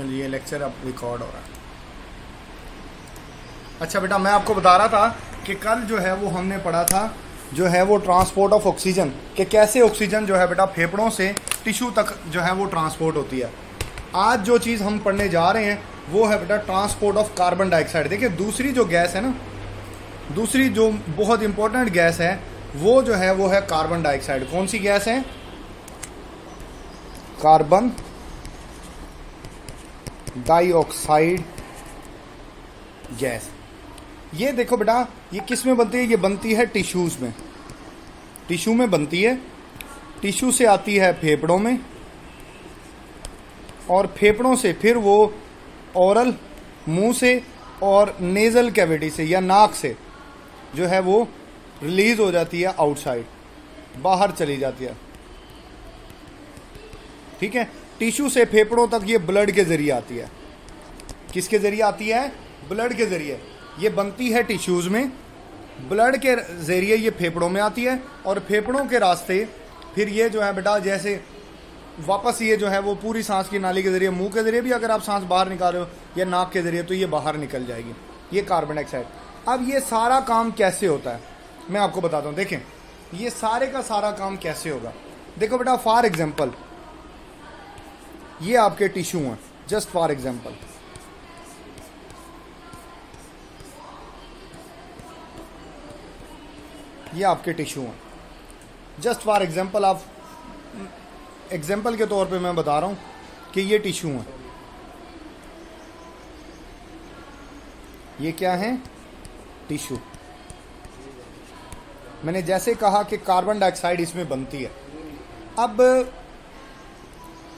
चलिए लेक्चर अब रिकॉर्ड हो रहा है। अच्छा बेटा, मैं आपको बता रहा था कि कल जो है वो हमने पढ़ा था जो है वो ट्रांसपोर्ट ऑफ ऑक्सीजन, कि कैसे ऑक्सीजन जो है बेटा फेफड़ों से टिश्यू तक जो है वो ट्रांसपोर्ट होती है। आज जो चीज़ हम पढ़ने जा रहे हैं वो है बेटा ट्रांसपोर्ट ऑफ कार्बन डाइऑक्साइड। देखिए दूसरी जो गैस है ना, दूसरी जो बहुत इंपॉर्टेंट गैस है वो जो है वो है कार्बन डाइऑक्साइड। कौन सी गैस है? Carbon dioxide gas. ये देखो बेटा, ये किस में बनती है? ये बनती है टिश्यूज में, टिश्यू में बनती है। टिश्यू से आती है फेफड़ों में, और फेफड़ों से फिर वो ओरल मुंह से और नेजल कैविटी से या नाक से जो है वो रिलीज हो जाती है आउटसाइड, बाहर चली जाती है। ठीक है, टिश्यू से फेफड़ों तक ये ब्लड के जरिए आती है। किसके जरिए आती है? ब्लड के जरिए। ये बनती है टिश्यूज में, ब्लड के जरिए ये फेफड़ों में आती है, और फेफड़ों के रास्ते फिर ये जो है बेटा जैसे वापस ये जो है वो पूरी सांस की नाली के जरिए, मुंह के जरिए भी अगर आप सांस बाहर निकाल रहे हो या नाक के जरिए, तो ये बाहर निकल जाएगी, ये कार्बन डाइऑक्साइड। अब ये सारा काम कैसे होता है मैं आपको बताता हूँ। देखें ये सारे का सारा काम कैसे होगा। देखो बेटा, फॉर एग्जाम्पल ये आपके टिश्यू हैं, जस्ट फॉर एग्जाम्पल ये आपके टिश्यू हैं, जस्ट फॉर एग्जाम्पल। आप एग्जाम्पल के तौर पे मैं बता रहा हूं कि ये टिश्यू हैं। ये क्या है? टिश्यू। मैंने जैसे कहा कि कार्बन डाइऑक्साइड इसमें बनती है। अब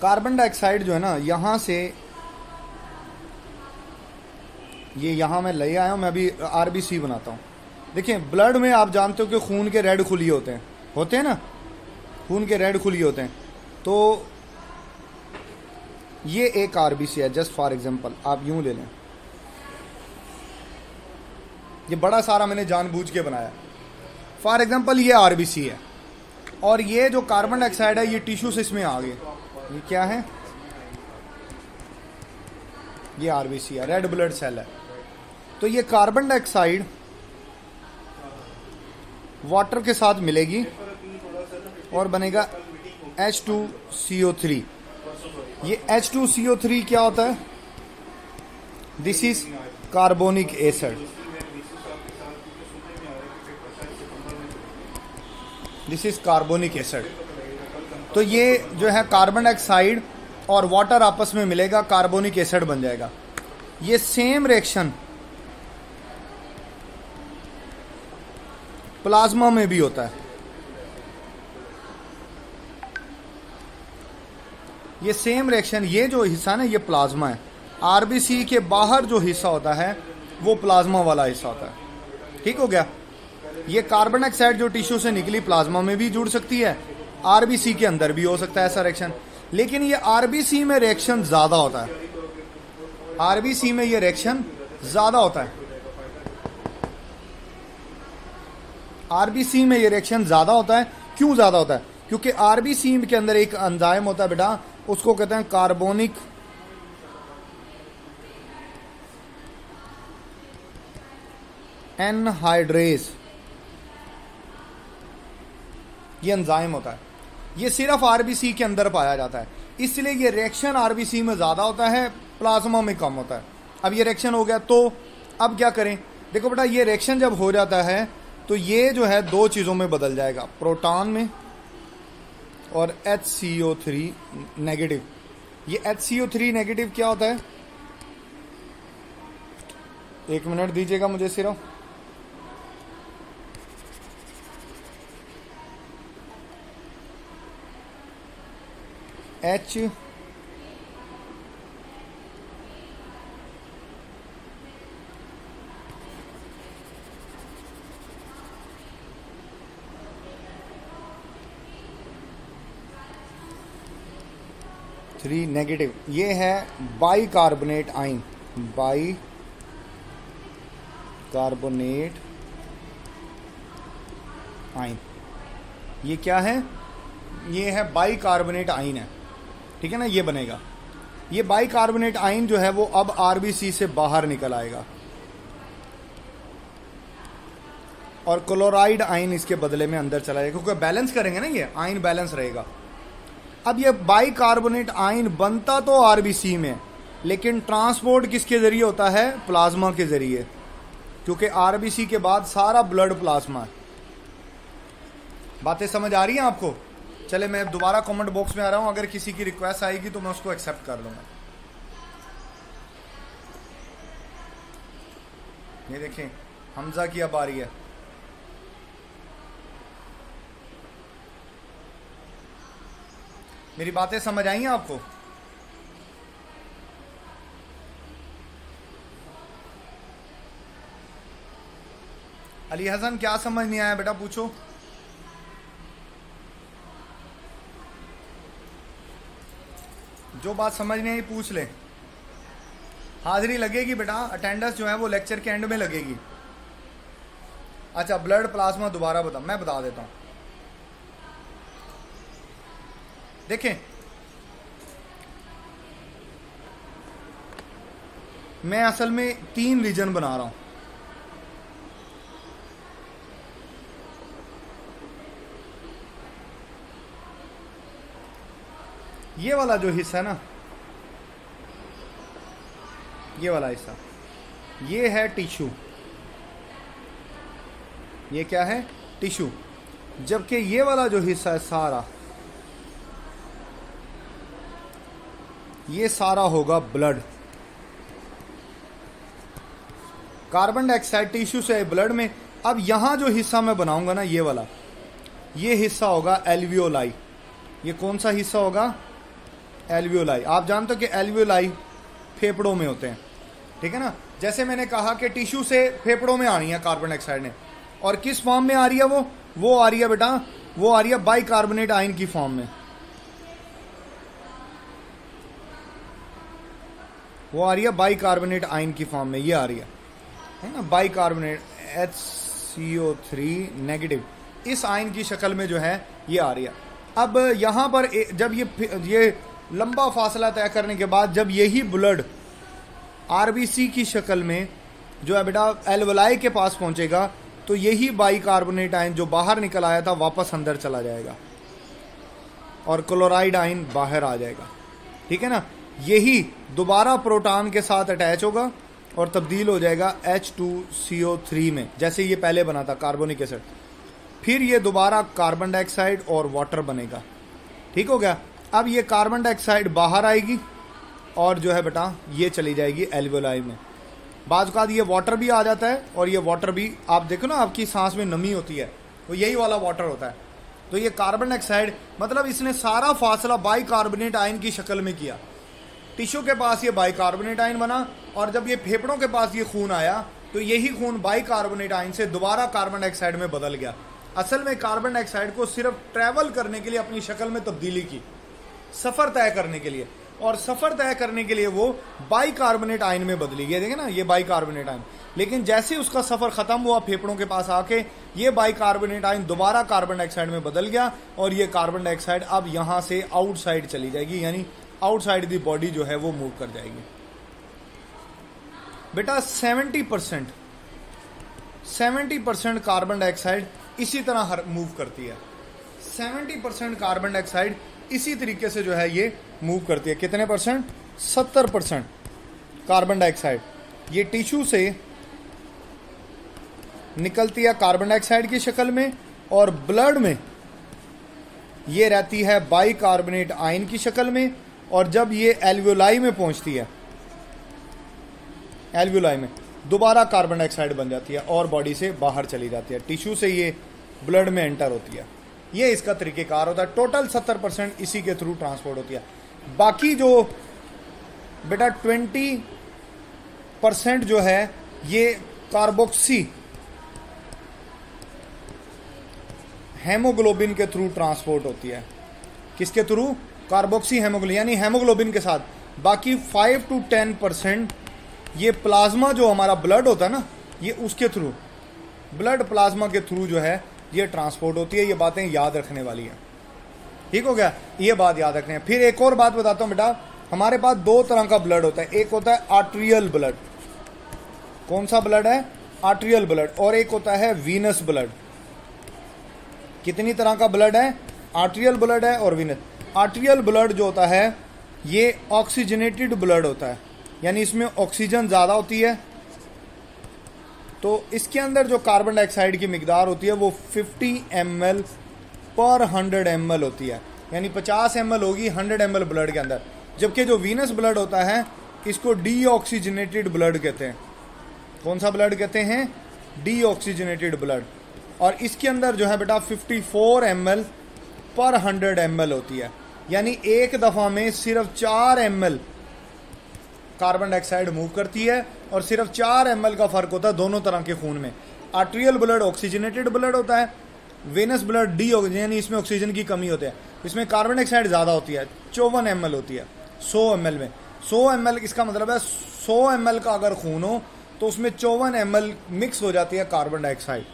कार्बन डाइऑक्साइड जो है ना, यहां से ये यहां मैं ले आया हूं, मैं अभी आरबीसी बनाता हूं। देखिए ब्लड में आप जानते हो कि खून के रेड खुलिए होते हैं ना, खून के रेड खुलिए होते हैं। तो ये एक आरबीसी है, जस्ट फॉर एग्जांपल आप यूं ले लें। ये बड़ा सारा मैंने जानबूझ के बनाया। फॉर एग्जांपल ये आरबीसी है, और ये जो कार्बन डाइऑक्साइड है ये टिश्यू से इसमें आ गया। ये क्या है? ये आरबीसी है, रेड ब्लड सेल है। तो ये कार्बन डाइऑक्साइड वाटर के साथ मिलेगी और बनेगा H2CO3। ये H2CO3 क्या होता है? This is carbonic acid. This is carbonic acid. तो ये जो है कार्बन डाइऑक्साइड और वाटर आपस में मिलेगा, कार्बोनिक एसिड बन जाएगा। ये सेम रिएक्शन प्लाज्मा में भी होता है। ये सेम रिएक्शन, ये जो हिस्सा ना ये प्लाज्मा है। आरबीसी के बाहर जो हिस्सा होता है वो प्लाज्मा वाला हिस्सा होता है। ठीक हो गया। ये कार्बन डाइऑक्साइड जो टिश्यू से निकली प्लाज्मा में भी जुड़ सकती है, आरबीसी के अंदर भी हो सकता है ऐसा रिएक्शन। लेकिन ये आरबीसी में रिएक्शन ज्यादा होता है। आरबीसी में ये रिएक्शन ज्यादा होता है। आरबीसी में ये रिएक्शन ज्यादा होता है। क्यों ज्यादा होता है? क्योंकि आरबीसी के अंदर एक एंजाइम होता है बेटा, उसको कहते हैं कार्बोनिक एनहाइड्रेज। ये एंजाइम होता है, ये सिर्फ आरबीसी के अंदर पाया जाता है, इसलिए ये रिएक्शन आरबीसी में ज्यादा होता है, प्लाज्मा में कम होता है। अब ये रिएक्शन हो गया, तो अब क्या करें? देखो बेटा, ये रिएक्शन जब हो जाता है तो ये जो है दो चीजों में बदल जाएगा, प्रोटॉन में और HCO3 नेगेटिव। ये HCO3 नेगेटिव क्या होता है? एक मिनट दीजिएगा मुझे सिर्फ। H थ्री नेगेटिव, ये है बाई कार्बोनेट आइन। बाई कार्बोनेट आइन, ये क्या है? ये है बाई कार्बोनेट आइन है। ठीक है ना, ये बनेगा। ये बाइकार्बोनेट आयन जो है वो अब आरबीसी से बाहर निकल आएगा और क्लोराइड आयन इसके बदले में अंदर चला जाएगा, क्योंकि बैलेंस करेंगे ना, ये आयन बैलेंस रहेगा। अब ये बाइकार्बोनेट आयन बनता तो आरबीसी में, लेकिन ट्रांसपोर्ट किसके जरिए होता है? प्लाज्मा के जरिए, क्योंकि आरबीसी के बाद सारा ब्लड प्लाज्मा है। बातें समझ आ रही हैं आपको? चले मैं दोबारा कमेंट बॉक्स में आ रहा हूं, अगर किसी की रिक्वेस्ट आएगी तो मैं उसको एक्सेप्ट कर लूंगा। ये देखें हमजा की अब आ रही है। मेरी बातें समझ आई हैं आपको? अली हसन क्या समझ नहीं आया बेटा, पूछो। जो बात समझ नहीं आई पूछ ले। हाजिरी लगेगी बेटा, अटेंडेंस जो है वो लेक्चर के एंड में लगेगी। अच्छा ब्लड प्लाज्मा दोबारा बता, मैं बता देता हूं। देखें मैं असल में 3 रीजन बना रहा हूं। ये वाला जो हिस्सा है ना, ये वाला हिस्सा, ये है टिश्यू। ये क्या है? टिश्यू। जबकि ये वाला जो हिस्सा है सारा, ये सारा होगा ब्लड। कार्बन डाइऑक्साइड टिश्यू से ब्लड में। अब यहां जो हिस्सा मैं बनाऊंगा ना, ये वाला, ये हिस्सा होगा एल्वियोलाई। ये कौन सा हिस्सा होगा? एल्वियोलाई। आप जानते हो कि एल्वियोलाई फेफड़ों में होते हैं, ठीक है ना। जैसे मैंने कहा कि टिश्यू से फेफड़ों में आनी है कार्बन डाइऑक्साइड ने, और किस फॉर्म में आ रही है वो आ रही है बेटा, वो आ रही है बाइकार्बोनेट आयन की फॉर्म में। वो आ रही है बाइकार्बोनेट आयन की फॉर्म में, ये आ रही है ना, बाइकार्बोनेट HCO3 नेगेटिव, इस आयन की शक्ल में जो है ये आ रही है। अब यहां पर जब ये लंबा फासला तय करने के बाद जब यही ब्लड आरबीसी की शक्ल में जो है बेटा एल्वलाई के पास पहुंचेगा, तो यही बाइकार्बोनेट आयन जो बाहर निकल आया था वापस अंदर चला जाएगा और क्लोराइड आयन बाहर आ जाएगा, ठीक है ना। यही दोबारा प्रोटॉन के साथ अटैच होगा और तब्दील हो जाएगा H2CO3 में, जैसे ये पहले बना था कार्बोनिक एसिड। फिर ये दोबारा कार्बन डाइऑक्साइड और वाटर बनेगा, ठीक हो गया। अब ये कार्बन डाइऑक्साइड बाहर आएगी और जो है बेटा ये चली जाएगी एल्वियोलाई में। बाज़ औक़ात ये वाटर भी आ जाता है, और ये वाटर भी आप देखो ना, आपकी सांस में नमी होती है, वो यही वाला वाटर होता है। तो ये कार्बन डाइऑक्साइड, मतलब इसने सारा फासला बाइकार्बोनेट आयन की शक्ल में किया। टिश्यू के पास ये बाइकार्बोनेट आयन बना, और जब ये फेफड़ों के पास ये खून आया तो यही खून बाइकार्बोनेट आयन से दोबारा कार्बन डाइऑक्साइड में बदल गया। असल में कार्बन डाइऑक्साइड को सिर्फ ट्रैवल करने के लिए अपनी शक्ल में तब्दीली की, सफ़र तय करने के लिए, और सफ़र तय करने के लिए वो बाइकार्बोनेट आयन में बदली। ये देखें ना, ये बाइकार्बोनेट आयन, लेकिन जैसे उसका सफ़र ख़त्म हुआ फेफड़ों के पास आके, ये बाइकार्बोनेट आयन दोबारा कार्बन डाइऑक्साइड में बदल गया, और ये कार्बन डाइऑक्साइड अब यहाँ से आउटसाइड चली जाएगी, यानी आउटसाइड दी बॉडी जो है वो मूव कर जाएगी। बेटा 70% कार्बन डाइऑक्साइड इसी तरह मूव करती है। 70% कार्बन डाइऑक्साइड इसी तरीके से जो है ये मूव करती है। कितने परसेंट? 70% कार्बन डाइऑक्साइड ये टिश्यू से निकलती है कार्बन डाइऑक्साइड की शक्ल में, और ब्लड में ये रहती है बाइकार्बोनेट आयन की शक्ल में, और जब ये एल्वियोलाई में पहुंचती है, एल्वियोलाई में दोबारा कार्बन डाइऑक्साइड बन जाती है और बॉडी से बाहर चली जाती है। टिश्यू से ये ब्लड में एंटर होती है। ये इसका तरीक़ेकार होता है। टोटल 70% इसी के थ्रू ट्रांसपोर्ट होती है। बाकी जो बेटा 20% जो है ये कार्बोक्सी हेमोग्लोबिन के थ्रू ट्रांसपोर्ट होती है। किसके थ्रू? कार्बोक्सी हेमोग्लोबिन, यानी हेमोग्लोबिन के साथ। बाकी 5 to 10% ये प्लाज्मा जो हमारा ब्लड होता है ना, ये उसके थ्रू, ब्लड प्लाज्मा के थ्रू जो है ये ट्रांसपोर्ट होती है। ये बातें याद रखने वाली है, ठीक हो गया, ये बात याद रखने हैं। फिर एक और बात बताता हूँ बेटा, हमारे पास दो तरह का ब्लड होता है, एक होता है आर्ट्रियल ब्लड। कौन सा ब्लड है? Arterial blood. और एक होता है वीनस ब्लड। कितनी तरह का ब्लड है? आर्ट्रियल ब्लड है और वीनस। आर्ट्रियल ब्लड जो होता है ये ऑक्सीजनेटेड ब्लड होता है, यानी इसमें ऑक्सीजन ज़्यादा होती है, तो इसके अंदर जो कार्बन डाइऑक्साइड की मिकदार होती है वो 50 ml पर 100 ml होती है, यानी 50 ml होगी 100 ml ब्लड के अंदर। जबकि जो वीनस ब्लड होता है इसको डीऑक्सीजनेटेड ब्लड कहते हैं। कौन सा ब्लड कहते हैं? Deoxygenated blood. और इसके अंदर जो है बेटा 54 ml पर 100 ml होती है, यानी एक दफ़ा में सिर्फ 4 ml कार्बन डाइऑक्साइड मूव करती है और सिर्फ 4 ml का फ़र्क होता है दोनों तरह के खून में। आर्ट्रियल ब्लड ऑक्सीजनेटेड ब्लड होता है, वेनस ब्लड डीऑक्सीजन, यानी इसमें ऑक्सीजन की कमी होती है, इसमें कार्बन डाइऑक्साइड ज़्यादा होती है, 54 ml होती है 100 ml में। 100 ml इसका मतलब है 100 ml का अगर खून हो तो उसमें 54 ml मिक्स हो जाती है कार्बन डाइऑक्साइड,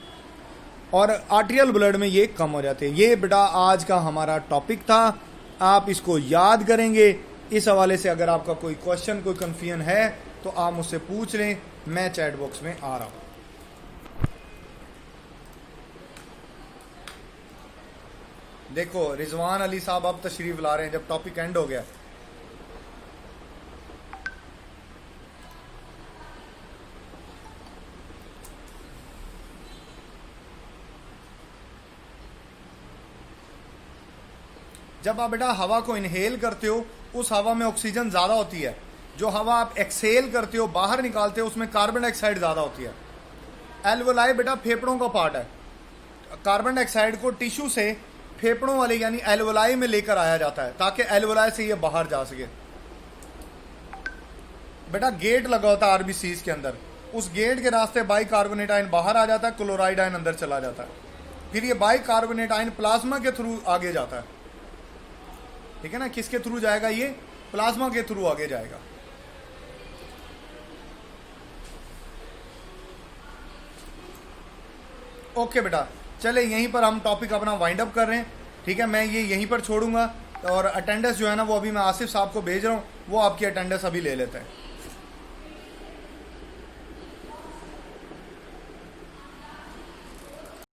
और आर्ट्रियल ब्लड में ये कम हो जाती है। ये बेटा आज का हमारा टॉपिक था, आप इसको याद करेंगे। इस हवाले से अगर आपका कोई क्वेश्चन, कोई कन्फ्यूजन है तो आप मुझसे पूछ लें, मैं चैट बॉक्स में आ रहा हूँ। देखो रिजवान अली साहब अब तशरीफ ला रहे हैं जब टॉपिक एंड हो गया। जब आप बेटा हवा को इनहेल करते हो उस हवा में ऑक्सीजन ज़्यादा होती है, जो हवा आप एक्सहेल करते हो, बाहर निकालते हो, उसमें कार्बन डाइऑक्साइड ज़्यादा होती है। एल्वोलाई बेटा फेफड़ों का पार्ट है, कार्बन डाइऑक्साइड को टिश्यू से फेफड़ों वाले यानी एल्वोलाई में लेकर आया जाता है ताकि एल्वोलाई से ये बाहर जा सके। बेटा गेट लगा होता है आरबीसीज के अंदर, उस गेट के रास्ते बाइकार्बोनेट आयन बाहर आ जाता है, क्लोराइड आयन अंदर चला जाता है, फिर ये बाइकार्बोनेट आयन प्लाज्मा के थ्रू आगे जाता है। ठीक है ना, किसके थ्रू जाएगा? ये प्लाज्मा के थ्रू आगे जाएगा। ओके बेटा, चले यहीं पर हम टॉपिक अपना वाइंड अप कर रहे हैं। ठीक है, मैं ये यहीं पर छोड़ूंगा और अटेंडेंस जो है ना वो अभी मैं आसिफ साहब को भेज रहा हूँ, वो आपकी अटेंडेंस अभी ले लेते हैं।